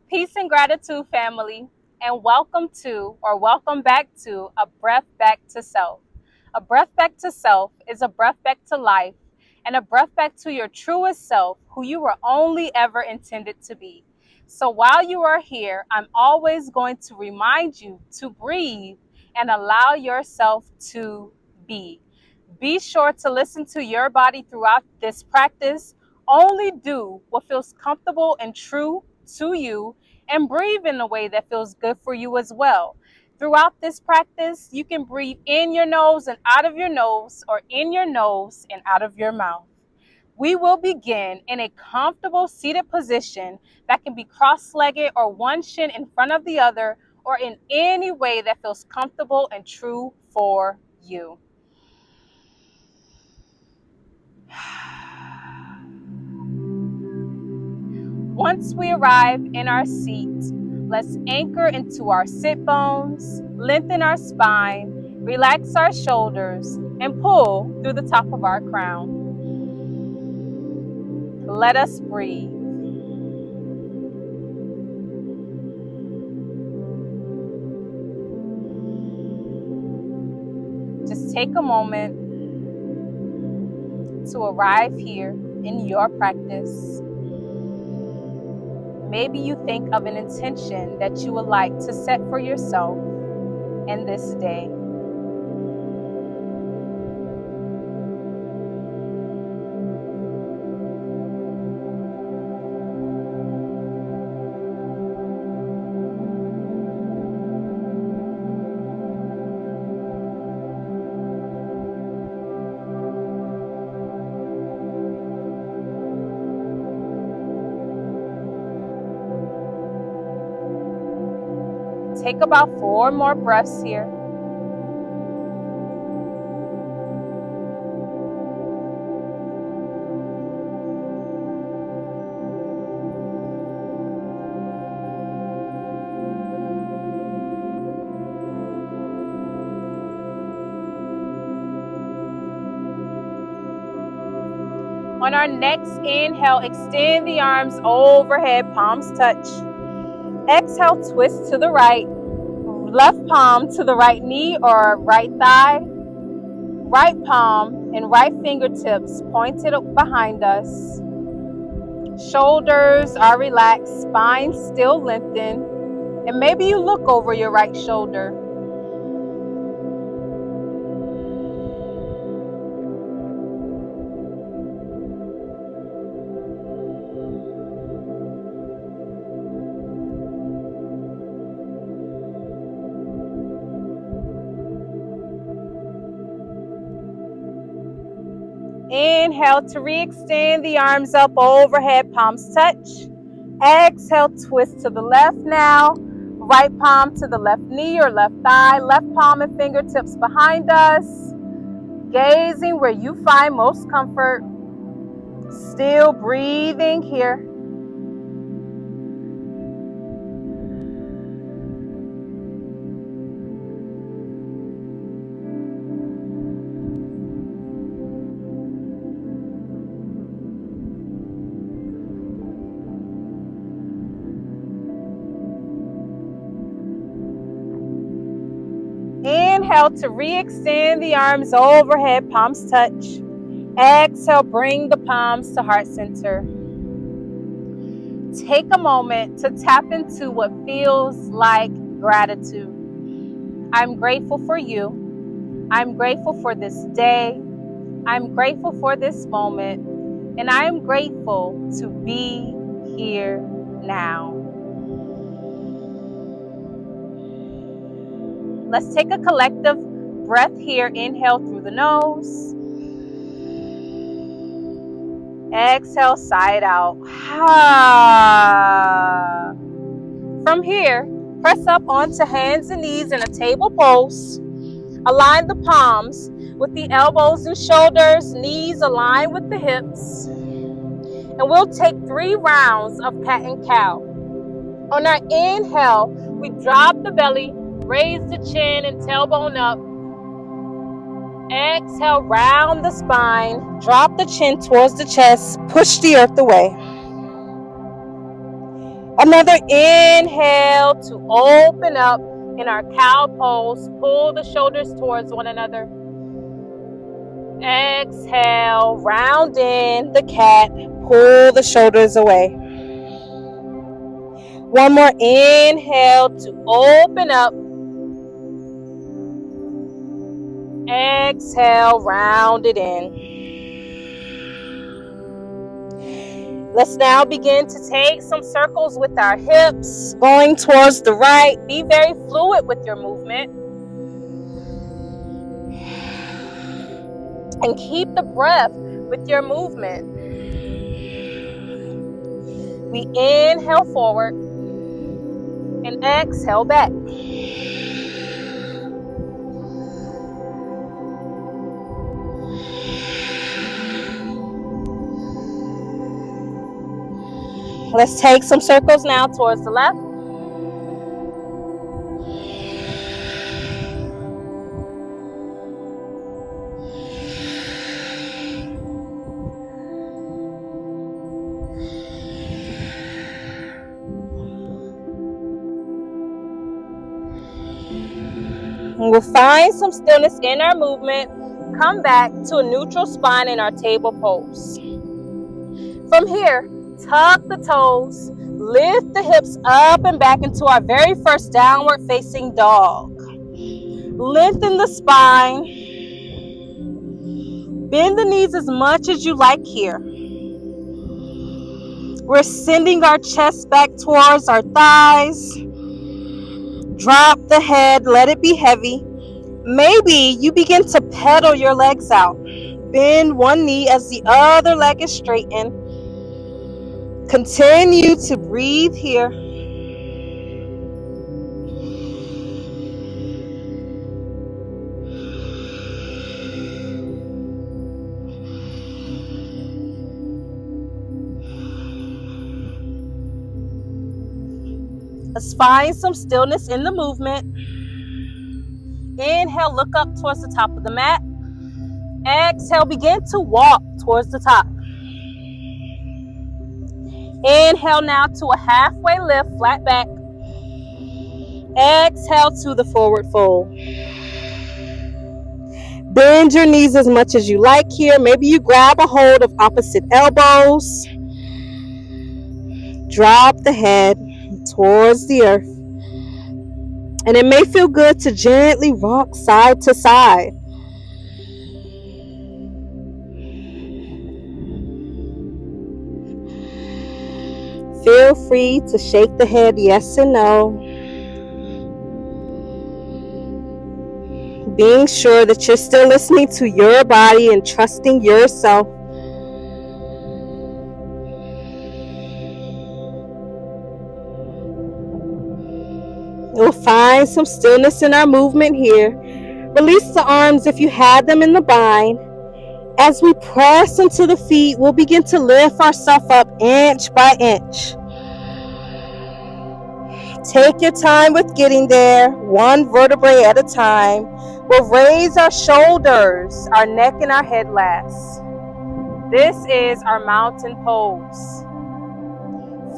Peace and gratitude, family, and welcome back to A Breath Back to Self. A breath back to self is a breath back to life and a breath back to your truest self, who you were only ever intended to be. So while you are here, I'm always going to remind you to breathe and allow yourself to be. Be sure to listen to your body throughout this practice. Only do what feels comfortable and true to you, and breathe in a way that feels good for you as well. Throughout this practice, you can breathe in your nose and out of your nose, or in your nose and out of your mouth. We will begin in a comfortable seated position that can be cross-legged or one shin in front of the other, or in any way that feels comfortable and true for you. Once we arrive in our seat, let's anchor into our sit bones, lengthen our spine, relax our shoulders, and pull through the top of our crown. Let us breathe. Just take a moment to arrive here in your practice. Maybe you think of an intention that you would like to set for yourself in this day. Take about 4 more breaths here. On our next inhale, extend the arms overhead, palms touch. Exhale, twist to the right. Left palm to the right knee or right thigh. Right palm and right fingertips pointed behind us. Shoulders are relaxed, spine still lengthened. And maybe you look over your right shoulder. Inhale to re-extend the arms up overhead, palms touch. Exhale, twist to the left now. Right palm to the left knee or left thigh. Left palm and fingertips behind us. Gazing where you find most comfort. Still breathing here. Inhale to re-extend the arms overhead, palms touch. Exhale, bring the palms to heart center. Take a moment to tap into what feels like gratitude. I'm grateful for you. I'm grateful for this day. I'm grateful for this moment. And I am grateful to be here now. Let's take a collective breath here. Inhale through the nose. Exhale, side out. From here, press up onto hands and knees in a table pose. Align the palms with the elbows and shoulders, knees align with the hips. And we'll take 3 rounds of cat and cow. On our inhale, we drop the belly, raise the chin and tailbone up. Exhale, round the spine, drop the chin towards the chest, push the earth away. Another inhale to open up in our cow pose. Pull the shoulders towards one another. Exhale, round in the cat. Pull the shoulders away. One more inhale to open up. Exhale, round it in. Let's now begin to take some circles with our hips, going towards the right. Be very fluid with your movement. And keep the breath with your movement. We inhale forward and exhale back. Let's take some circles now towards the left. And we'll find some stillness in our movement. Come back to a neutral spine in our table pose. From here, tuck the toes, lift the hips up and back into our very first downward facing dog. Lengthen the spine. Bend the knees as much as you like here. We're sending our chest back towards our thighs. Drop the head, let it be heavy. Maybe you begin to pedal your legs out. Bend one knee as the other leg is straightened. Continue to breathe here. Let's find some stillness in the movement. Inhale, look up towards the top of the mat. Exhale, begin to walk towards the top. Inhale now to a halfway lift, flat back. Exhale to the forward fold. Bend your knees as much as you like here. Maybe you grab a hold of opposite elbows. Drop the head towards the earth. And it may feel good to gently rock side to side. Feel free to shake the head yes and no. Being sure that you're still listening to your body and trusting yourself. We'll find some stillness in our movement here. Release the arms if you had them in the bind. As we press into the feet, we'll begin to lift ourselves up inch by inch. Take your time with getting there, one vertebrae at a time. We'll raise our shoulders, our neck, and our head last. This is our mountain pose.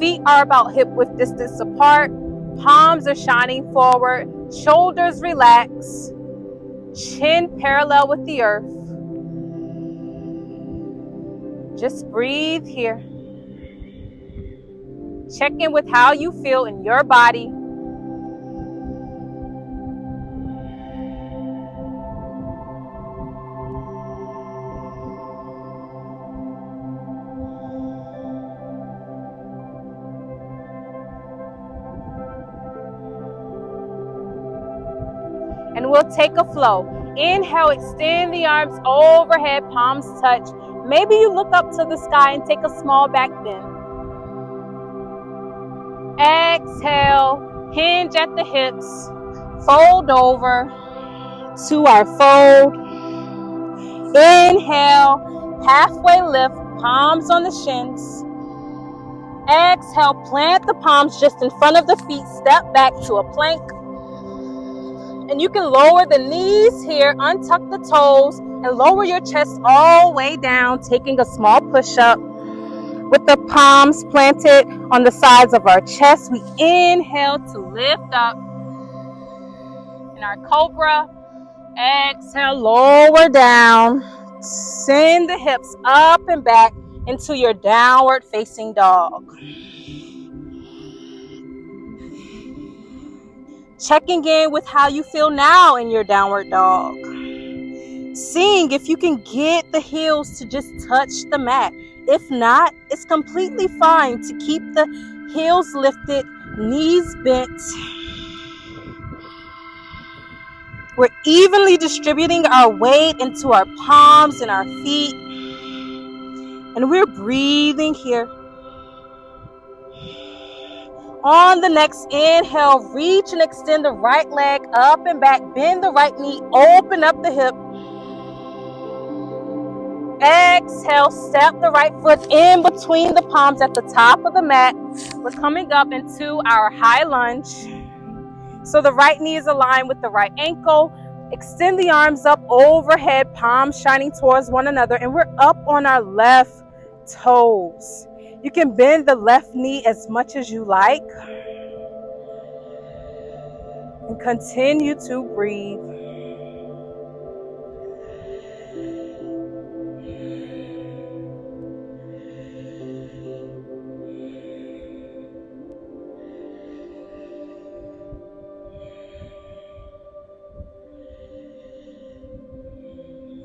Feet are about hip width distance apart. Palms are shining forward. Shoulders relax. Chin parallel with the earth. Just breathe here. Check in with how you feel in your body. And we'll take a flow. Inhale, extend the arms overhead, palms touch. Maybe you look up to the sky and take a small back bend. Exhale, hinge at the hips, fold over to our fold. Inhale, halfway lift, palms on the shins. Exhale, plant the palms just in front of the feet, step back to a plank. And you can lower the knees here, untuck the toes, and lower your chest all the way down, taking a small push-up. with the palms planted on the sides of our chest. We inhale to lift up in our cobra. Exhale, lower down. Send the hips up and back into your downward facing dog. Checking in with how you feel now in your downward dog. Seeing if you can get the heels to just touch the mat. If not, it's completely fine to keep the heels lifted, knees bent. We're evenly distributing our weight into our palms and our feet. And we're breathing here. On the next inhale, reach and extend the right leg up and back. Bend the right knee, open up the hip. Exhale, step the right foot in between the palms at the top of the mat. We're coming up into our high lunge. So the right knee is aligned with the right ankle. Extend the arms up overhead, palms shining towards one another, and we're up on our left toes. You can bend the left knee as much as you like. And continue to breathe.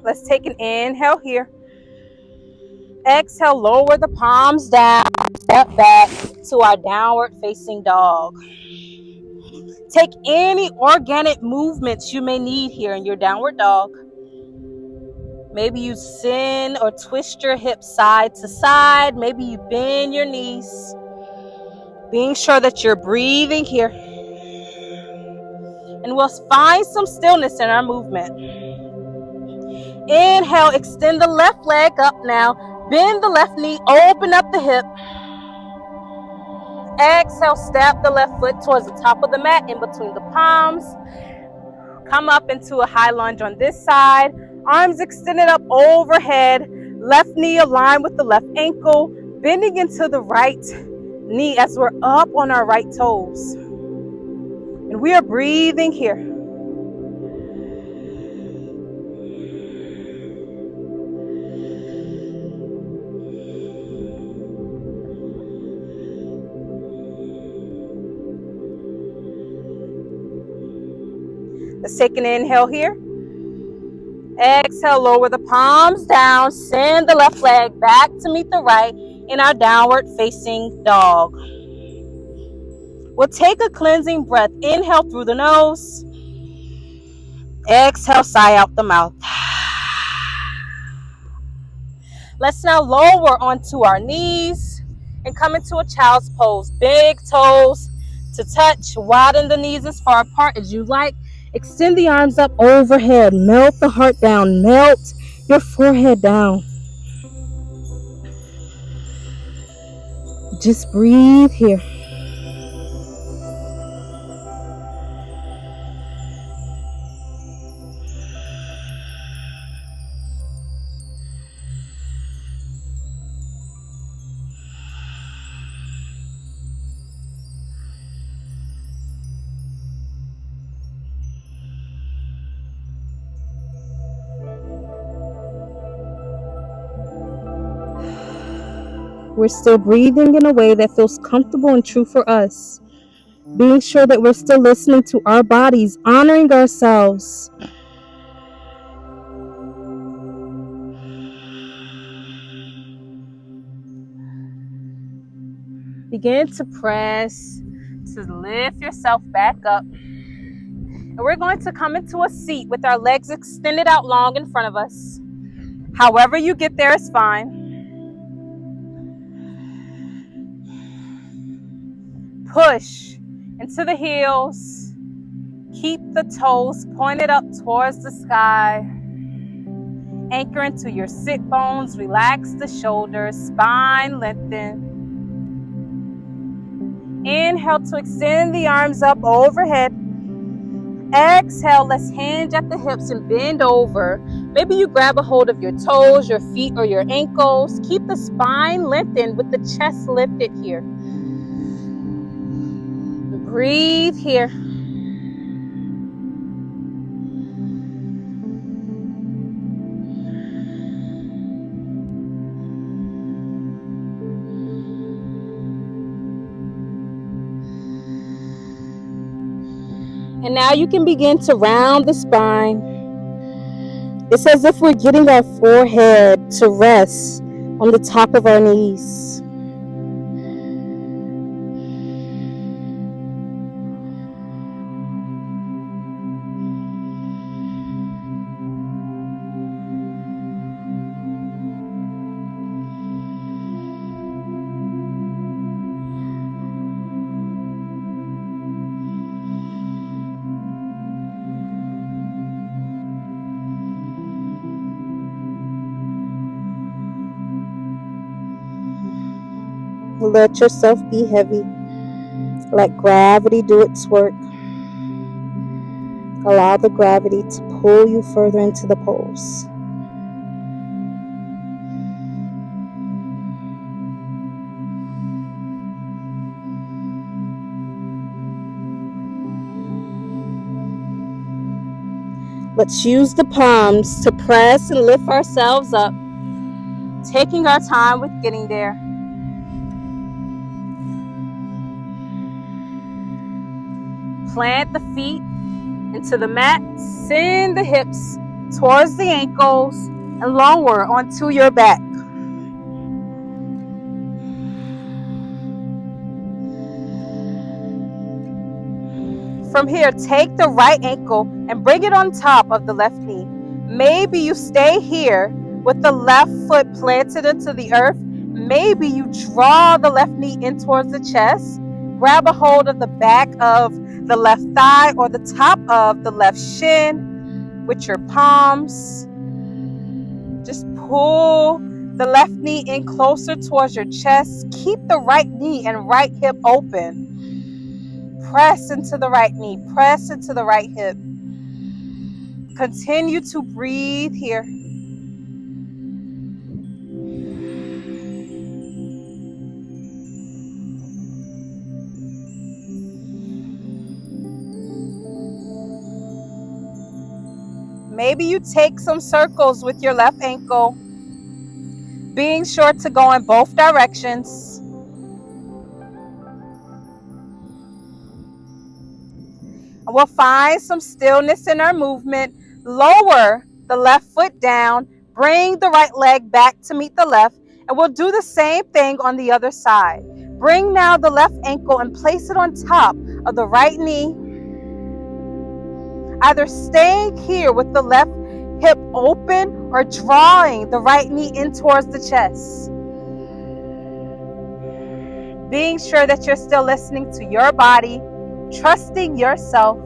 Let's take an inhale here. Exhale, lower the palms down. Step back to our downward facing dog. Take any organic movements you may need here in your downward dog. Maybe you bend or twist your hips side to side. Maybe you bend your knees. Being sure that you're breathing here. And we'll find some stillness in our movement. Inhale, extend the left leg up now. Bend the left knee, open up the hip. Exhale, step the left foot towards the top of the mat in between the palms. Come up into a high lunge on this side. Arms extended up overhead. Left knee aligned with the left ankle. Bending into the right knee as we're up on our right toes. And we are breathing here. Let's take an inhale here. Exhale, lower the palms down. Send the left leg back to meet the right in our downward facing dog. We'll take a cleansing breath. Inhale through the nose. Exhale, sigh out the mouth. Let's now lower onto our knees and come into a child's pose. Big toes to touch. Widen the knees as far apart as you like. Extend the arms up overhead. Melt the heart down. Melt your forehead down. Just breathe here. We're still breathing in a way that feels comfortable and true for us. Being sure that we're still listening to our bodies, honoring ourselves. Begin to press to lift yourself back up. And we're going to come into a seat with our legs extended out long in front of us. However you get there is fine. Push into the heels. Keep the toes pointed up towards the sky. Anchor into your sit bones. Relax the shoulders. Spine lengthen. Inhale to extend the arms up overhead. Exhale, let's hinge at the hips and bend over. Maybe you grab a hold of your toes, your feet, or your ankles. Keep the spine lengthened with the chest lifted here. Breathe here. And now you can begin to round the spine. It's as if we're getting our forehead to rest on the top of our knees. Let yourself be heavy. Let gravity do its work. Allow the gravity to pull you further into the poles. Let's use the palms to press and lift ourselves up, taking our time with getting there. Plant the feet into the mat, send the hips towards the ankles and lower onto your back. From here, take the right ankle and bring it on top of the left knee. Maybe you stay here with the left foot planted into the earth. Maybe you draw the left knee in towards the chest. Grab a hold of the back of the left thigh or the top of the left shin with your palms. Just pull the left knee in closer towards your chest. Keep the right knee and right hip open. Press into the right knee. Press into the right hip. Continue to breathe here. Maybe you take some circles with your left ankle, being sure to go in both directions. And we'll find some stillness in our movement. Lower the left foot down. Bring the right leg back to meet the left. And we'll do the same thing on the other side. Bring now the left ankle and place it on top of the right knee. Either staying here with the left hip open or drawing the right knee in towards the chest. Being sure that you're still listening to your body, trusting yourself.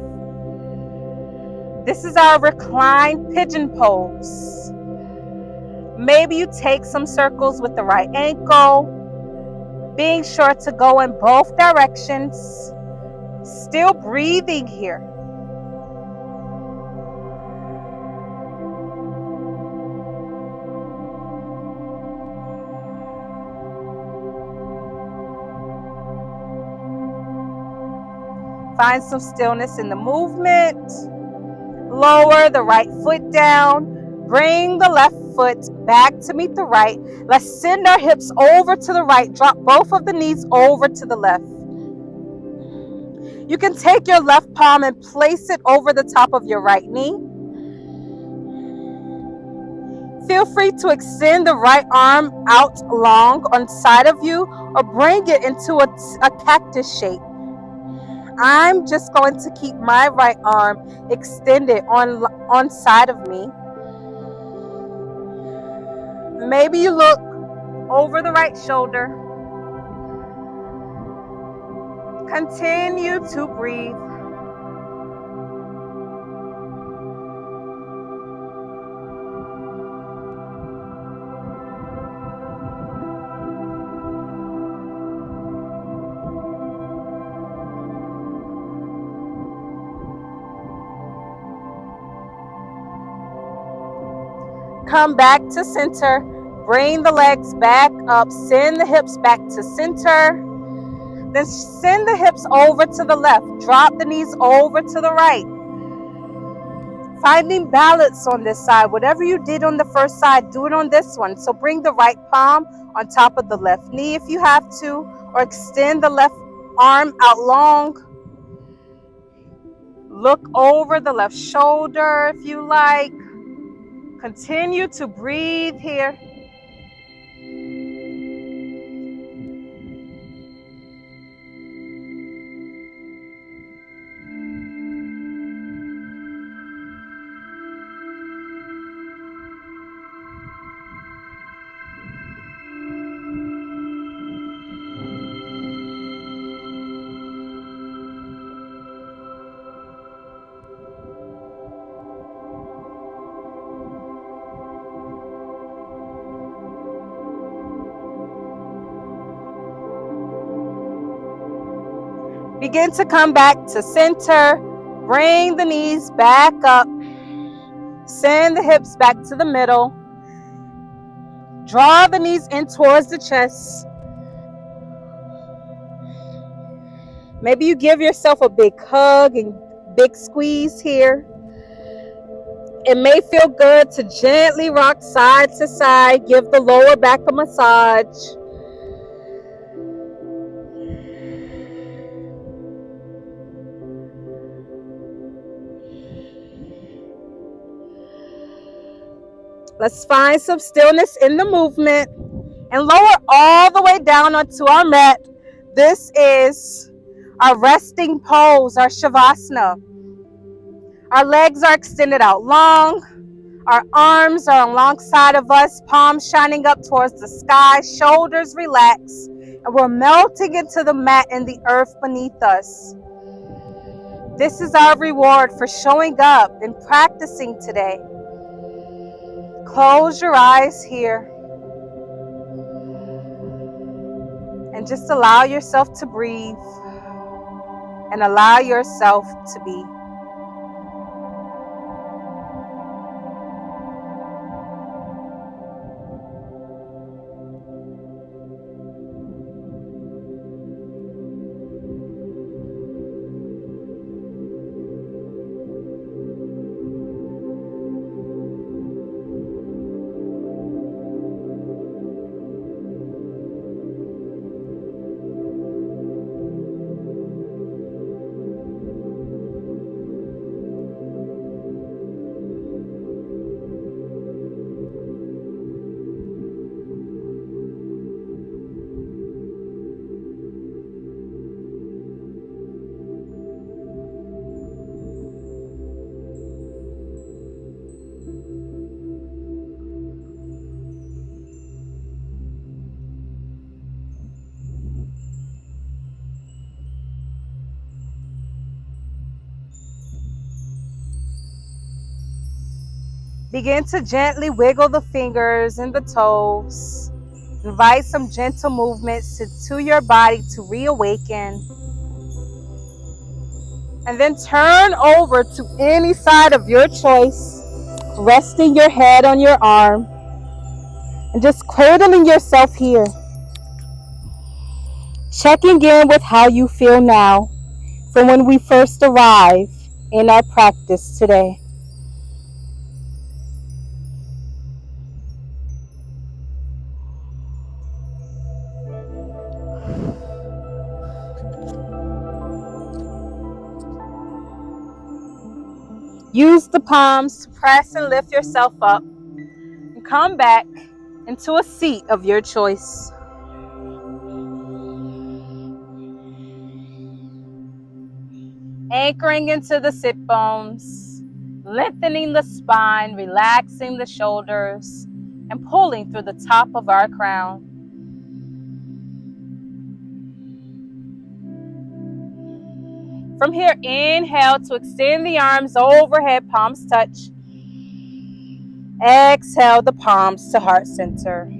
This is our reclined pigeon pose. Maybe you take some circles with the right ankle, being sure to go in both directions, still breathing here. Find some stillness in the movement. Lower the right foot down. Bring the left foot back to meet the right. Let's send our hips over to the right. Drop both of the knees over to the left. You can take your left palm and place it over the top of your right knee. Feel free to extend the right arm out long on side of you or bring it into a cactus shape. I'm just going to keep my right arm extended on side of me. Maybe you look over the right shoulder. Continue to breathe. come back to center. Bring the legs back up. Send the hips back to center. Then send the hips over to the left. Drop the knees over to the right. Finding balance on this side. Whatever you did on the first side, do it on this one. So bring the right palm on top of the left knee if you have to, or extend the left arm out long. Look over the left shoulder if you like. Continue to breathe here. Begin to come back to center. Bring the knees back up. Send the hips back to the middle. Draw the knees in towards the chest. Maybe you give yourself a big hug and big squeeze here. It may feel good to gently rock side to side. Give the lower back a massage. Let's find some stillness in the movement and lower all the way down onto our mat. This is our resting pose, our Shavasana. Our legs are extended out long. Our arms are alongside of us, palms shining up towards the sky, shoulders relaxed, and we're melting into the mat and the earth beneath us. This is our reward for showing up and practicing today. Close your eyes here and just allow yourself to breathe and allow yourself to be. Begin to gently wiggle the fingers and the toes. Invite some gentle movements to your body to reawaken. And then turn over to any side of your choice, resting your head on your arm and just cradling yourself here. Checking in with how you feel now from when we first arrived in our practice today. Use the palms to press and lift yourself up and come back into a seat of your choice. Anchoring into the sit bones, lengthening the spine, relaxing the shoulders, and pulling through the top of our crown. From here, inhale to extend the arms overhead, palms touch. Exhale the palms to heart center.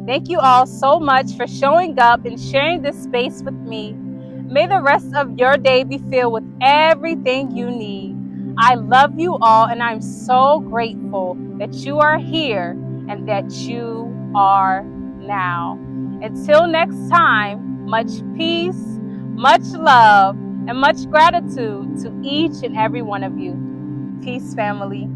Thank you all so much for showing up and sharing this space with me. May the rest of your day be filled with everything you need. I love you all, and I'm so grateful that you are here and that you are now. Until next time, much peace, much love, and much gratitude to each and every one of you. Peace, family.